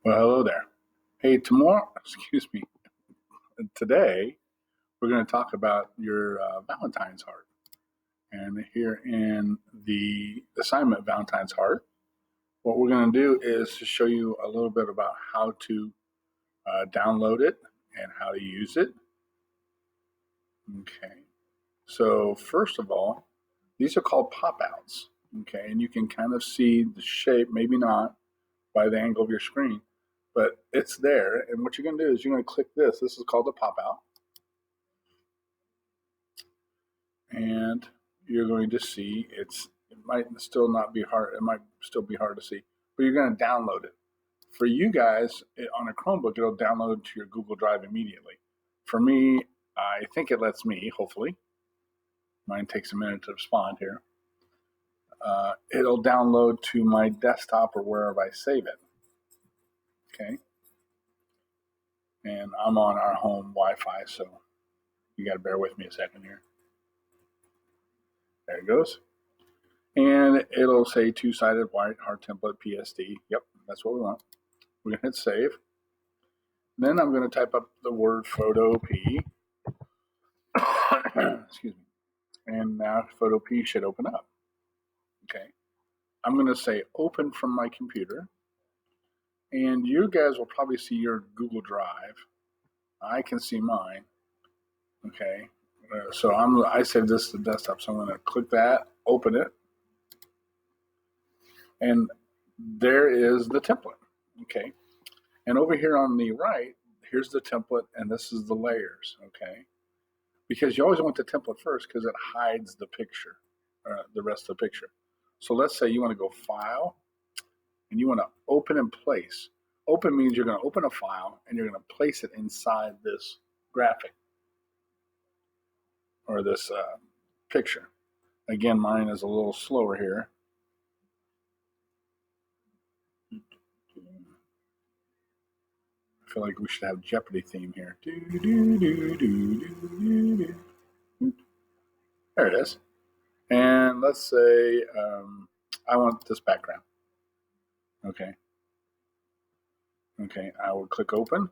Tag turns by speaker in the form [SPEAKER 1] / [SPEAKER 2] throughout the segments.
[SPEAKER 1] Well, hello there. Hey, tomorrow, excuse me, today we're going to talk about your Valentine's Heart. And here in the assignment Valentine's Heart, what we're going to do is to show you a little bit about how to download it and how to use it. Okay. So, first of all, these are called pop outs. Okay. And you can kind of see the shape, maybe not by the angle of your screen, but it's there. And what you're going to do is you're going to click this. This is called the pop out. And you're going to see it might still not be hard. It might still be hard to see, but you're going to download it. For you guys on a Chromebook, it'll download to your Google Drive immediately. For me, I think it lets me, hopefully. Mine takes a minute to respond here. It'll download to my desktop or wherever I save it. Okay. And I'm on our home Wi-Fi, so you got to bear with me a second here. There it goes. And it'll say two-sided white heart template PSD. Yep, that's what we want. We're going to hit save. Then I'm going to type up the word Photopea. Excuse me. And now Photopea should open up. Okay. I'm going to say open from my computer. And you guys will probably see your Google Drive. I can see mine. Okay. So I saved this to the desktop, so I'm going to click that, open it. And there is the template. Okay. And over here on the right, here's the template, and this is the layers, okay? Because you always want the template first because it hides the picture, the rest of the picture. So let's say you want to go File, and you want to Open and Place. Open means you're going to open a file, and you're going to place it inside this graphic or this picture. Again, mine is a little slower here. I feel like we should have Jeopardy theme here. There it is. And let's say I want this background. Okay. Okay, I will click open.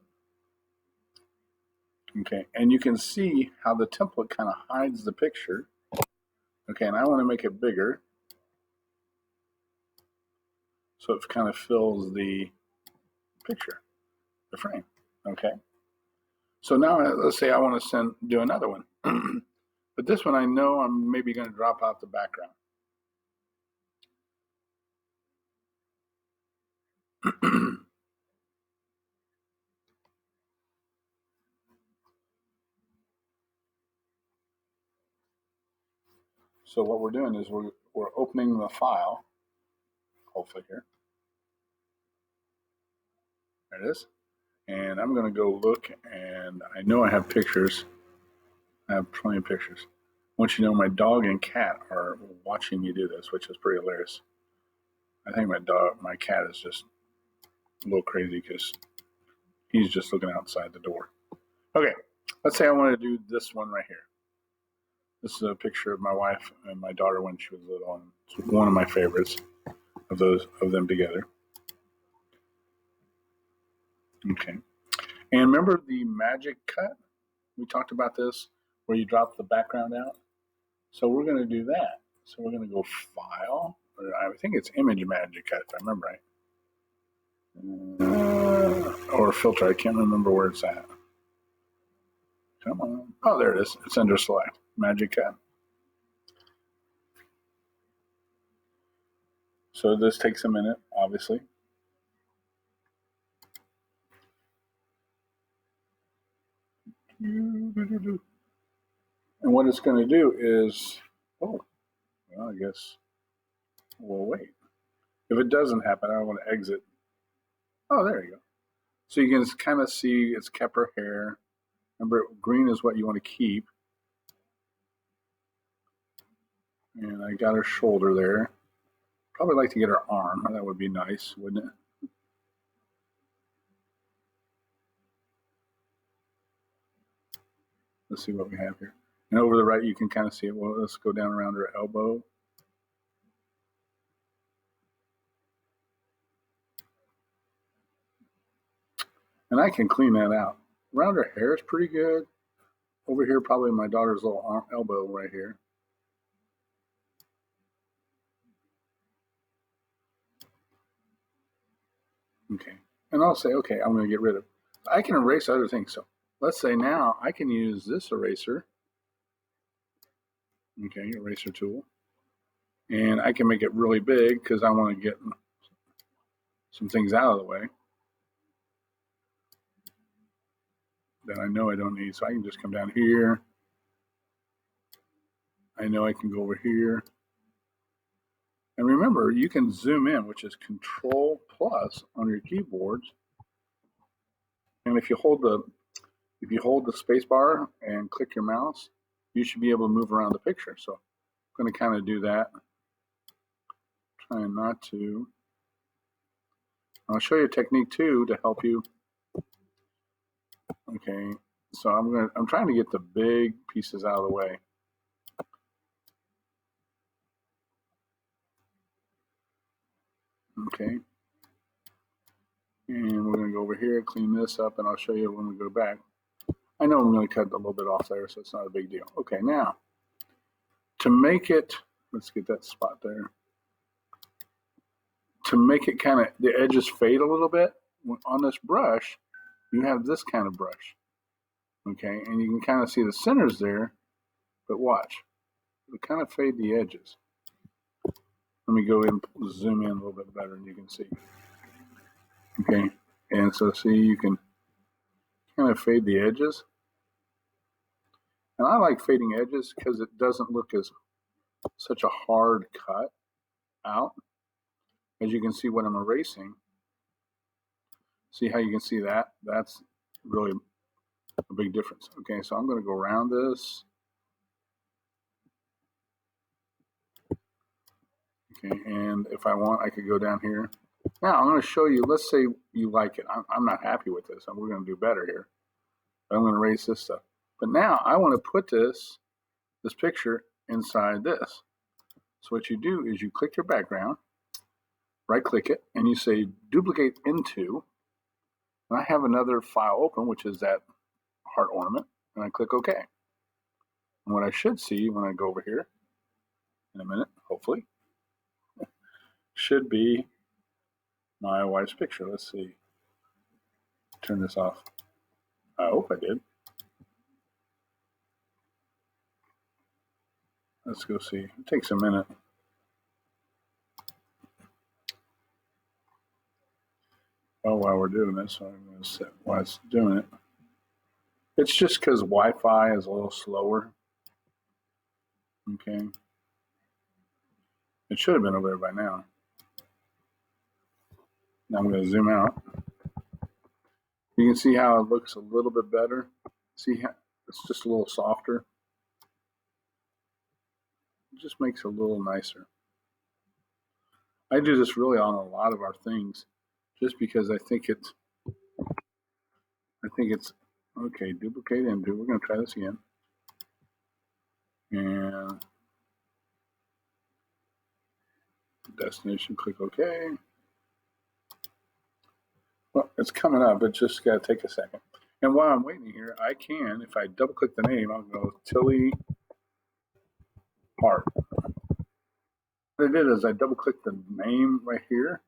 [SPEAKER 1] Okay, and you can see how the template kind of hides the picture. Okay, and I want to make it bigger. So it kind of fills the picture, the frame. Okay. So now let's say I want to do another one. But this one I know I'm maybe going to drop out the background. So what we're doing is we're opening the file, hopefully here. There it is. And I'm going to go look, and I know I have pictures. I have plenty of pictures. I want you to know my dog and cat are watching me do this, which is pretty hilarious. I think my cat is just a little crazy because he's just looking outside the door. Okay, let's say I want to do this one right here. This is a picture of my wife and my daughter when she was little, and it's one of my favorites of them together. Okay, and remember the magic cut? We talked about this where you drop the background out. So we're going to do that. So we're going to go File. I think it's Image Magic Cut, if I remember right. Or Filter. I can't remember where it's at. Come on. Oh, there it is. It's under Select. Magic Cut. So this takes a minute, obviously. And what it's going to do is, well, I guess we'll wait. If it doesn't happen, I want to exit. Oh, there you go. So you can kind of see it's kept her hair. Remember, green is what you want to keep. And I got her shoulder there. Probably like to get her arm. That would be nice, wouldn't it? Let's see what we have here. And over the right, you can kind of see it. Well, let's go down around her elbow. And I can clean that out. Around her hair is pretty good. Over here, probably my daughter's little arm, elbow right here. Okay. And I'll say, okay, I'm going to get rid of. I can erase other things. So let's say now I can use this eraser. Okay, eraser tool. And I can make it really big because I want to get some things out of the way that I know I don't need. So I can just come down here. I know I can go over here. And remember, you can zoom in, which is Control plus on your keyboards. And if you hold the space bar and click your mouse, you should be able to move around the picture. So I'm going to kind of do that. Trying not to. I'll show you a technique too to help you. Okay, so I'm trying to get the big pieces out of the way. Okay. And we're going to go over here, clean this up, and I'll show you when we go back. I know I'm going to cut a little bit off there, so it's not a big deal. Okay, now, to make it, let's get that spot there. To make it kind of, the edges fade a little bit, on this brush, you have this kind of brush. Okay, and you can kind of see the centers there, but watch. It'll kind of fade the edges. Let me go in, zoom in a little bit better, and you can see. Okay, and so see, you can kind of fade the edges. And I like fading edges because it doesn't look as such a hard cut out. As you can see what I'm erasing. See how you can see that? That's really a big difference. Okay, so I'm going to go around this. Okay, and if I want, I could go down here. Now I'm going to show you, let's say you like it. I'm not happy with this, and we're going to do better here. But I'm going to erase this stuff. But now I want to put this picture inside this. So what you do is you click your background, right click it, and you say duplicate into. And I have another file open, which is that heart ornament, and I click OK. And what I should see when I go over here in a minute, hopefully, should be my wife's picture. Let's see. Turn this off. I hope I did. Let's go see. It takes a minute. Oh, while we're doing this, so I'm going to set while it's doing it. It's just because Wi-Fi is a little slower. Okay. It should have been over there by now. Now I'm going to zoom out. You can see how it looks a little bit better. See how it's just a little softer. It just makes it a little nicer. I do this really on a lot of our things just because I think it's okay, duplicate into. We're going to try this again. And destination, click OK. Well, it's coming up, but just got to take a second. And while I'm waiting here, I can, if I double click the name, I'll go Tilly Heart. What I did is I double click the name right here,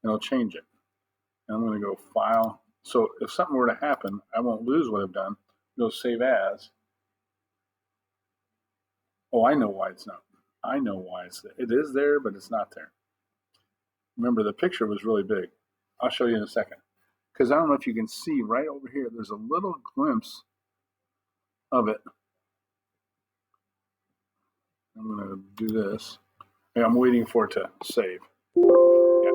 [SPEAKER 1] and I'll change it. And I'm going to go File. So if something were to happen, I won't lose what I've done. Go Save As. Oh, I know why it's not. I know why it's there. It is there, but it's not there. Remember, the picture was really big. I'll show you in a second. Because I don't know if you can see right over here, there's a little glimpse of it. I'm going to do this. I'm waiting for it to save. Yeah.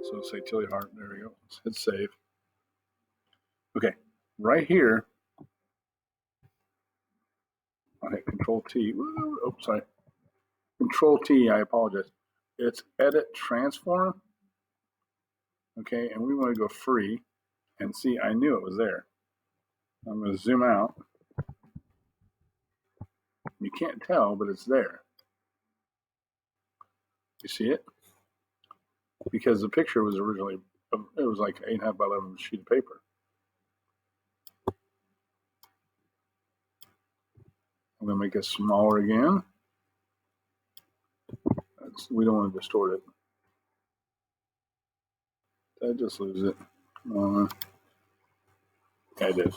[SPEAKER 1] So say Tilly Heart. There we go. Hit save. Okay. Right here, I'll hit Control T. Oh, sorry. Control T, I apologize. It's Edit Transform. Okay, and we want to go free. And see, I knew it was there. I'm going to zoom out. You can't tell, but it's there. You see it? Because the picture was originally, it was like 8.5 by 11 sheet of paper. I'm going to make it smaller again. We don't want to distort it. I just lose it. Yeah, it is.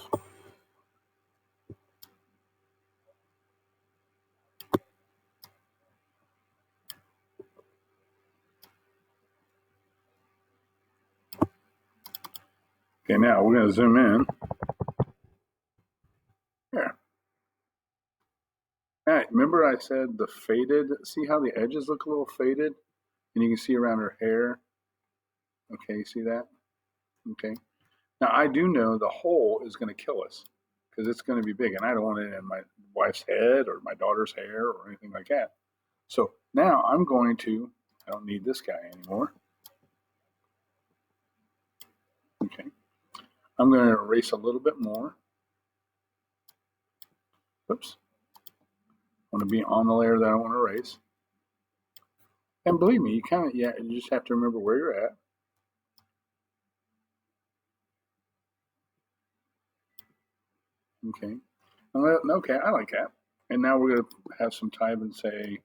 [SPEAKER 1] Okay, now we're going to zoom in. Here. All right, remember I said the faded, see how the edges look a little faded? And you can see around her hair. Okay, you see that? Okay. Now I do know the hole is going to kill us because it's going to be big and I don't want it in my wife's head or my daughter's hair or anything like that. So now I'm going to, I don't need this guy anymore. Okay. I'm going to erase a little bit more. Oops. I want to be on the layer that I want to erase. And believe me, you just have to remember where you're at. Okay. Okay, I like that. And now we're going to have some type and say,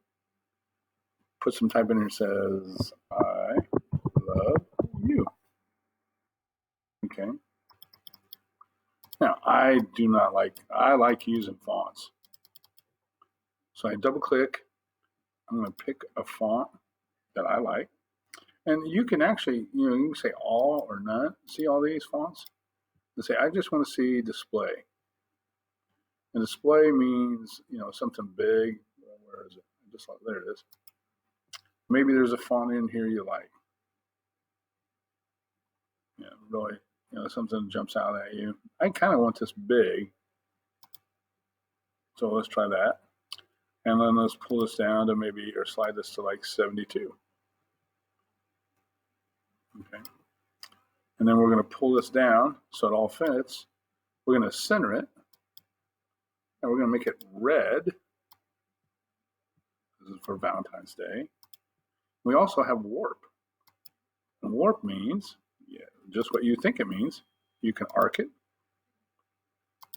[SPEAKER 1] put some type in here that says, I love you. Okay. Now, I like using fonts. So I double click. I'm going to pick a font that I like. And you can actually, you can say all or none. See all these fonts? And say, I just want to see display. And display means, something big. Where is it? There it is. Maybe there's a font in here you like. Yeah, really, something jumps out at you. I kind of want this big. So let's try that. And then let's pull this down to or slide this to like 72. Okay. And then we're going to pull this down so it all fits. We're going to center it. And we're going to make it red. This is for Valentine's Day. We also have warp. And warp means, just what you think it means. You can arc it.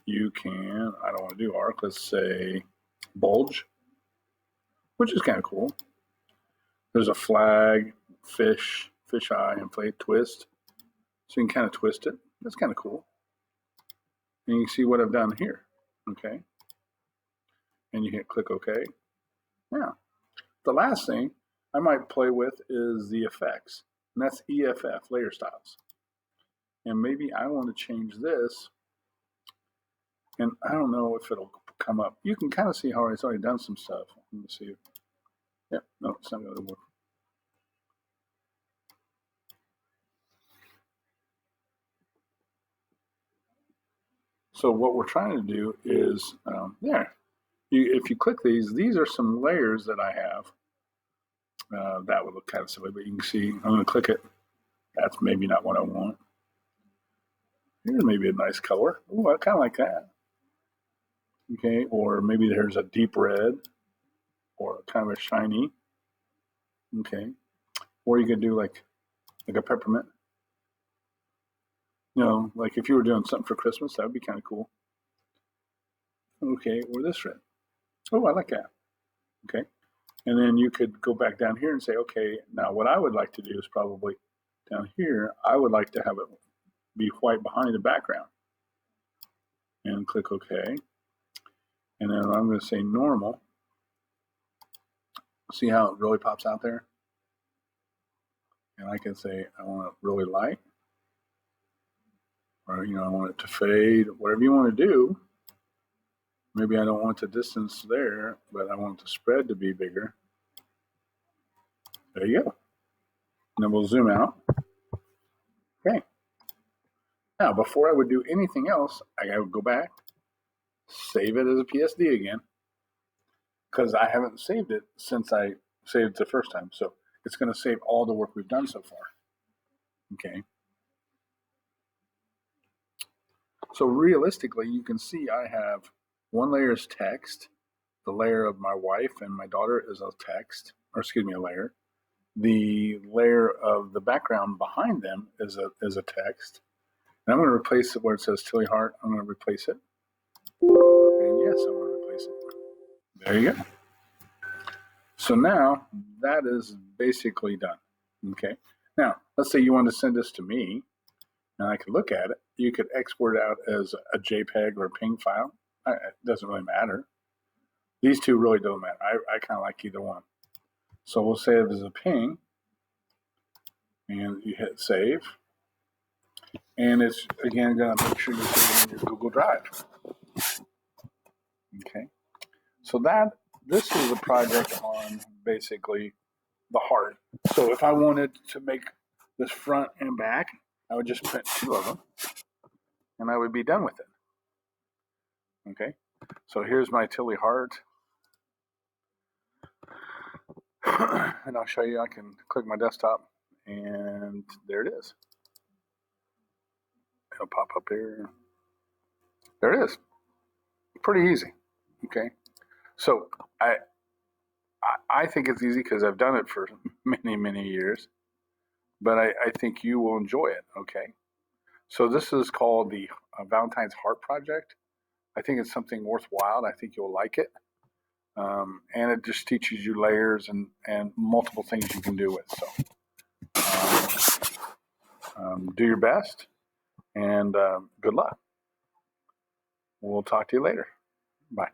[SPEAKER 1] You can, I don't want to do arc, let's say bulge, which is kind of cool. There's a flag, fish eye, inflate, twist. So you can kind of twist it. That's kind of cool. And you can see what I've done here. Okay. And you hit click OK. Now, the last thing I might play with is the effects. And that's EFF, layer styles. And maybe I want to change this. And I don't know if it'll come up. You can kind of see how it's already done some stuff. Let me see. Yep, no, it's not going to work. So what we're trying to do is, if you click these are some layers that I have. That would look kind of silly, but you can see, I'm going to click it. That's maybe not what I want. Here's maybe a nice color. Oh, I kind of like that. Okay, or maybe there's a deep red or kind of a shiny. Okay, or you could do like a peppermint. Like if you were doing something for Christmas, that would be kind of cool. Okay, or this red. Oh, I like that. Okay, and then you could go back down here and say, okay, now what I would like to do is probably down here, I would like to have it be white behind the background. And click OK. And then I'm going to say normal. See how it really pops out there? And I can say I want it really light. Or, I want it to fade. Whatever you want to do. Maybe I don't want the distance there, but I want the spread to be bigger. There you go. And then we'll zoom out. Okay. Now, before I would do anything else, I would go back, save it as a PSD again, because I haven't saved it since I saved it the first time. So it's going to save all the work we've done so far. Okay. So realistically, you can see I have one layer is text. The layer of my wife and my daughter is a text, or excuse me, a layer. the layer of the background behind them is a text. And I'm going to replace it where it says Tilly Heart. I'm going to replace it. And yes, I'm going to replace it. There you go. So now that is basically done. Okay. Now, let's say you want to send this to me and I could look at it. You could export it out as a JPEG or a PNG file. It doesn't really matter. These two really don't matter. I kind of like either one. So we'll save it as a PNG, and you hit save. And it's, again, going to make sure you save it in your Google Drive. Okay. So this is a project on basically the heart. So if I wanted to make this front and back, I would just print two of them, and I would be done with it. Okay. So here's my Tilly Heart. And I'll show you, I can click my desktop, and there it is. It'll pop up here. There it is. Pretty easy. Okay. So I think it's easy because I've done it for many, many years, but I think you will enjoy it. Okay. So this is called the Valentine's Heart Project. I think it's something worthwhile. I think you'll like it. And it just teaches you layers and multiple things you can do with. So do your best, and good luck. We'll talk to you later. Bye.